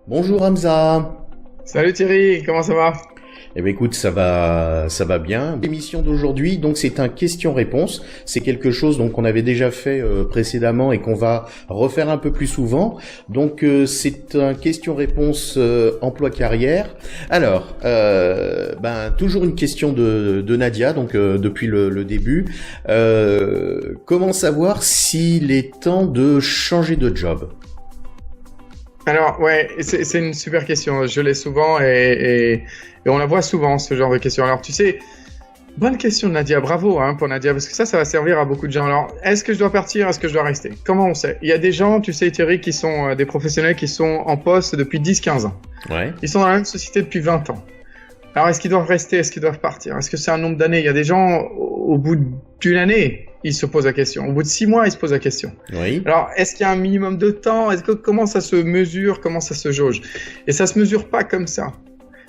Bonjour Hamza. Salut Thierry, comment ça va? Eh bien écoute, ça va bien. L'émission d'aujourd'hui, donc c'est un question-réponse. C'est quelque chose donc qu'on avait déjà fait précédemment et qu'on va refaire un peu plus souvent. Donc c'est un question-réponse emploi-carrière. Alors, toujours une question de Nadia, donc depuis le début. Comment savoir s'il est temps de changer de job? Alors ouais, c'est une super question. Je l'ai souvent et on la voit souvent, ce genre de questions. Alors tu sais, bonne question Nadia, bravo pour Nadia, parce que ça va servir à beaucoup de gens. Alors, est-ce que je dois partir, est-ce que je dois rester? Comment on sait? Il y a des gens, tu sais Thierry, qui sont des professionnels qui sont en poste depuis 10-15 ans. Ouais. Ils sont dans la même société depuis 20 ans. Alors, est-ce qu'ils doivent rester? Est-ce qu'ils doivent partir? Est-ce que c'est un nombre d'années? Il y a des gens, au bout d'une année, ils se posent la question. Au bout de 6 mois, ils se posent la question. Oui. Alors, est-ce qu'il y a un minimum de temps? Comment ça se mesure? Comment ça se jauge? Et ça se mesure pas comme ça.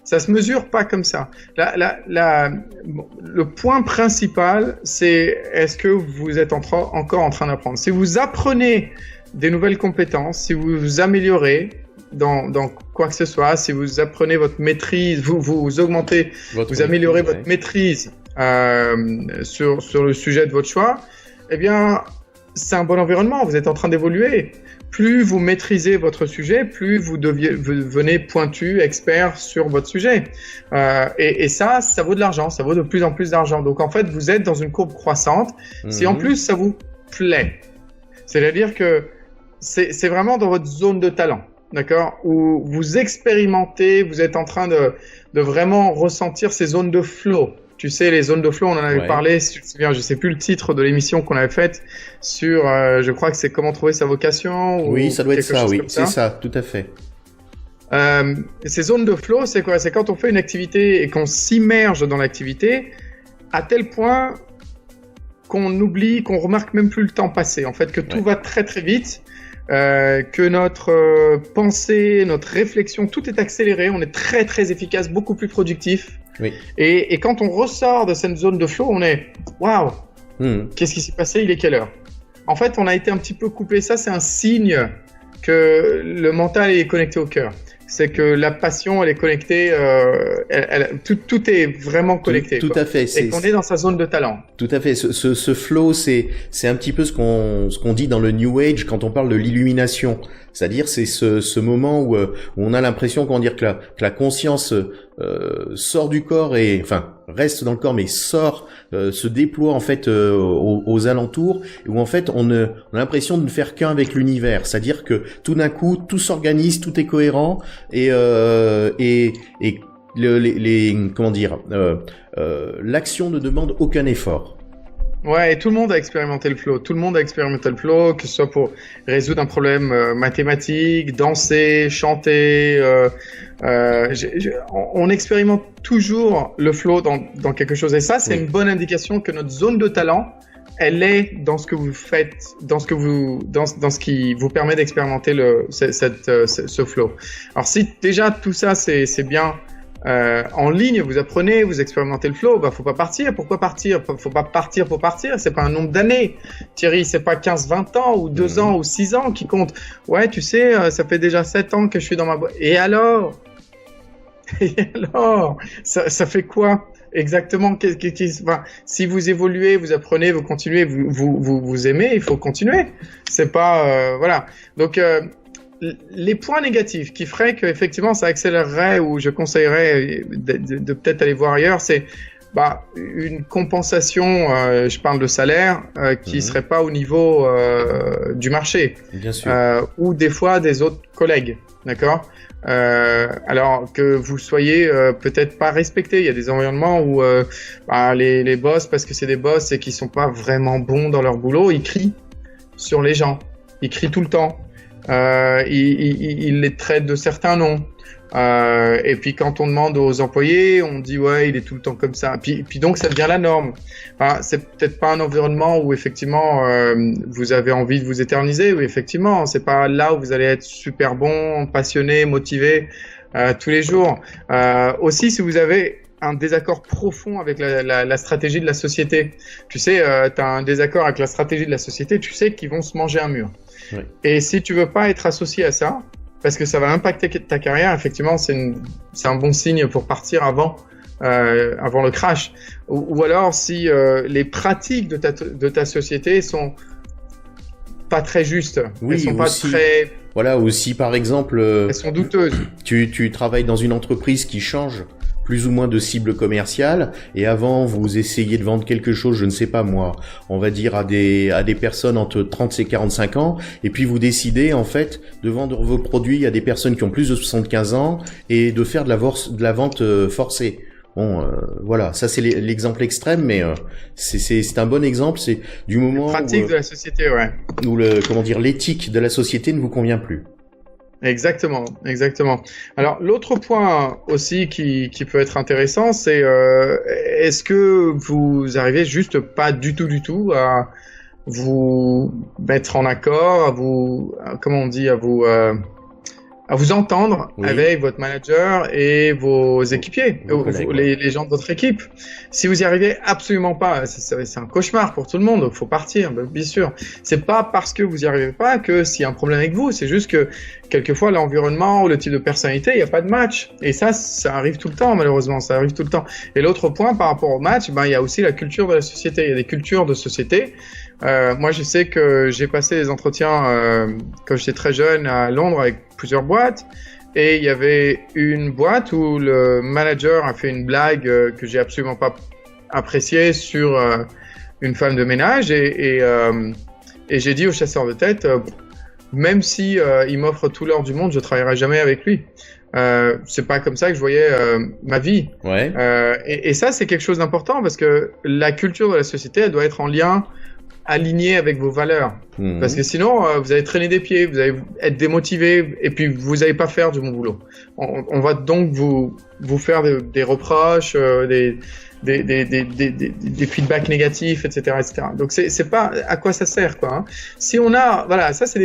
Ça se mesure pas comme ça. Le point principal, c'est est-ce que vous êtes encore en train d'apprendre? Si vous apprenez des nouvelles compétences, si vous vous améliorez dans quoi que ce soit, si vous apprenez votre maîtrise, vous augmentez, vous améliorez votre maîtrise sur le sujet de votre choix, eh bien, c'est un bon environnement. Vous êtes en train d'évoluer. Plus vous maîtrisez votre sujet, plus vous devenez pointu, expert sur votre sujet. Et ça vaut de l'argent, ça vaut de plus en plus d'argent. Donc en fait, vous êtes dans une courbe croissante. Si en plus ça vous plaît, c'est-à-dire que c'est vraiment dans votre zone de talent, d'accord, où vous expérimentez, vous êtes en train de vraiment ressentir ces zones de flow. Tu sais, les zones de flow, on en avait parlé, si tu te souviens, je sais plus le titre de l'émission qu'on avait faite sur, je crois que c'est comment trouver sa vocation. Oui, ça doit être ça, oui, c'est ça, tout à fait. Ces zones de flow, c'est quoi? C'est quand on fait une activité et qu'on s'immerge dans l'activité à tel point qu'on oublie, qu'on remarque même plus le temps passer. En fait, que tout va très très vite, que notre pensée, notre réflexion, tout est accéléré, on est très très efficace, beaucoup plus productif. Oui. Et quand on ressort de cette zone de flow, on est waouh, qu'est-ce qui s'est passé? Il est quelle heure? En fait, on a été un petit peu coupé. Ça, c'est un signe que le mental est connecté au cœur. C'est que la passion, elle est connectée, tout est vraiment connecté. Tout à fait. Et qu'on est dans sa zone de talent. Tout à fait. Ce flow, c'est un petit peu ce qu'on dit dans le New Age quand on parle de l'illumination. C'est-à-dire, c'est ce moment où on a l'impression, que la conscience sort du corps et, enfin, reste dans le corps, mais sort, se déploie en fait aux alentours, et où en fait on a l'impression de ne faire qu'un avec l'univers. C'est-à-dire que tout d'un coup, tout s'organise, tout est cohérent, et l'action ne demande aucun effort. Ouais, et tout le monde a expérimenté le flow. Tout le monde a expérimenté le flow, que ce soit pour résoudre un problème mathématique, danser, chanter. On expérimente toujours le flow dans quelque chose. Et ça, c'est une bonne indication que notre zone de talent, elle est dans ce que vous faites, dans ce qui vous permet d'expérimenter ce flow. Alors si déjà tout ça, c'est bien. En ligne, vous apprenez, vous expérimentez le flow, faut pas partir. Pourquoi partir? Faut pas partir pour partir. C'est pas un nombre d'années. Thierry, c'est pas 15-20 ans ou 2 ans ou 6 ans qui comptent. Ouais, tu sais, ça fait déjà 7 ans que je suis dans ma boîte. Et alors? Ça fait quoi? Exactement. Si vous évoluez, vous apprenez, vous continuez, vous aimez, il faut continuer. C'est pas, voilà. Donc, les points négatifs qui feraient qu'effectivement ça accélérerait, ou je conseillerais de peut-être aller voir ailleurs, c'est une compensation, je parle de salaire, qui serait pas au niveau du marché. Bien sûr. Ou des fois des autres collègues, d'accord? Alors que vous soyez peut-être pas respecté. Il y a des environnements où les boss, parce que c'est des boss et qui sont pas vraiment bons dans leur boulot, ils crient sur les gens, ils crient tout le temps. Il les traite de certains noms. Et puis quand on demande aux employés, on dit ouais, il est tout le temps comme ça. Puis donc ça devient la norme. C'est peut-être pas un environnement où effectivement vous avez envie de vous éterniser. Où effectivement, c'est pas là où vous allez être super bon, passionné, motivé tous les jours. Aussi, si vous avez un désaccord profond avec la stratégie de la société. Tu sais, tu as un désaccord avec la stratégie de la société, tu sais qu'ils vont se manger un mur. Oui. Et si tu veux pas être associé à ça, parce que ça va impacter ta carrière, effectivement, c'est un bon signe pour partir avant le crash. Ou alors si les pratiques de ta société sont pas très justes, oui, elles sont pas très... Voilà, ou si par exemple... elles sont douteuses. Tu travailles dans une entreprise qui change plus ou moins de cible commerciale, et avant vous essayez de vendre quelque chose, je ne sais pas moi, on va dire à des personnes entre 30 et 45 ans, et puis vous décidez en fait de vendre vos produits à des personnes qui ont plus de 75 ans et de faire de la vente forcée. Bon, voilà, ça c'est l'exemple extrême, mais c'est un bon exemple. C'est du moment pratique de la société, ouais. Où l'éthique de la société ne vous convient plus. Exactement, exactement. Alors l'autre point aussi qui peut être intéressant, c'est est-ce que vous arrivez juste pas du tout à vous mettre en accord, à vous entendre oui. avec votre manager et vos équipiers, les gens de votre équipe. Si vous y arrivez absolument pas, c'est un cauchemar pour tout le monde, donc faut partir, bien sûr. C'est pas parce que vous y arrivez pas que s'il y a un problème avec vous, c'est juste que quelquefois l'environnement ou le type de personnalité, il n'y a pas de match. Et ça arrive tout le temps, malheureusement, ça arrive tout le temps. Et l'autre point par rapport au match, il y a aussi la culture de la société. Il y a des cultures de société. Moi, je sais que j'ai passé des entretiens quand j'étais très jeune à Londres avec plusieurs boîtes, et il y avait une boîte où le manager a fait une blague que j'ai absolument pas appréciée sur une femme de ménage, et j'ai dit au chasseur de tête, même si il m'offre tout l'or du monde, je travaillerai jamais avec lui. C'est pas comme ça que je voyais ma vie. Ouais. Et ça, c'est quelque chose d'important parce que la culture de la société, elle doit être en lien aligné avec vos valeurs. Mmh. Parce que sinon, vous allez traîner des pieds, vous allez être démotivé et puis vous n'allez pas faire du bon boulot. On va donc vous faire des reproches, des feedbacks négatifs, etc., etc. Donc c'est pas à quoi ça sert, quoi. Hein. Si on a, voilà, ça c'est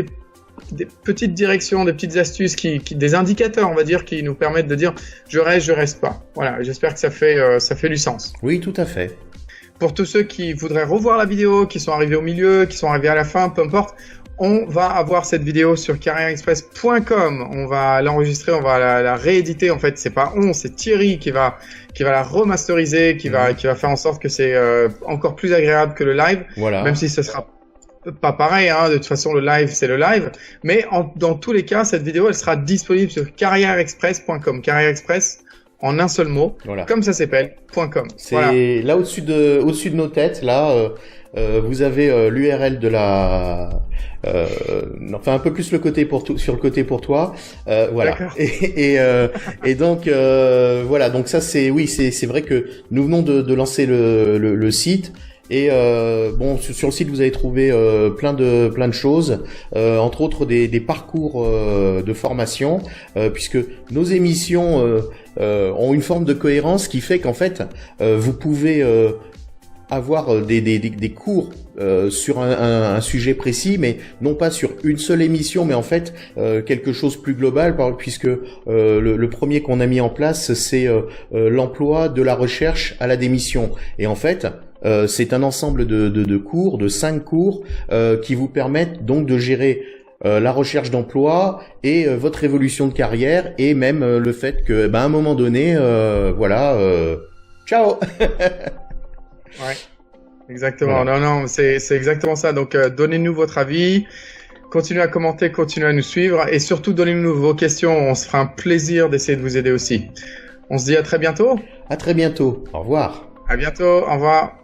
des petites directions, des petites astuces des indicateurs, on va dire, qui nous permettent de dire je reste pas. Voilà, j'espère que ça fait du sens. Oui, tout à fait. Pour tous ceux qui voudraient revoir la vidéo, qui sont arrivés au milieu, qui sont arrivés à la fin, peu importe, on va avoir cette vidéo sur carrièreexpress.com. On va l'enregistrer, on va la rééditer. En fait, c'est pas c'est Thierry qui va la remasteriser, qui va faire en sorte que c'est encore plus agréable que le live. Voilà. Même si ce sera pas pareil, hein. De toute façon, le live, c'est le live. Mais dans tous les cas, cette vidéo, elle sera disponible sur carrièreexpress.com. Carrièreexpress en un seul mot, voilà. Comme ça s'appelle, .com. C'est voilà. Là au-dessus de nos têtes, là, vous avez l'URL de la, enfin un peu plus sur le côté pour toi, voilà. Et donc voilà, donc ça c'est vrai que nous venons de lancer le site. Et bon, sur le site vous allez trouver plein de choses, entre autres des parcours de formation, puisque nos émissions ont une forme de cohérence qui fait qu'en fait vous pouvez avoir des cours sur un sujet précis, mais non pas sur une seule émission, mais en fait quelque chose plus global, puisque le premier qu'on a mis en place, c'est l'emploi de la recherche à la démission. Et en fait, c'est un ensemble de cours, de 5 cours, qui vous permettent donc de gérer la recherche d'emploi et votre évolution de carrière, et même le fait que, à un moment donné, voilà, ciao. Ouais, exactement. Voilà. Non, c'est exactement ça. Donc, donnez-nous votre avis. Continuez à commenter, continuez à nous suivre, et surtout donnez-nous vos questions. On se fera un plaisir d'essayer de vous aider aussi. On se dit à très bientôt. À très bientôt. Au revoir. À bientôt. Au revoir.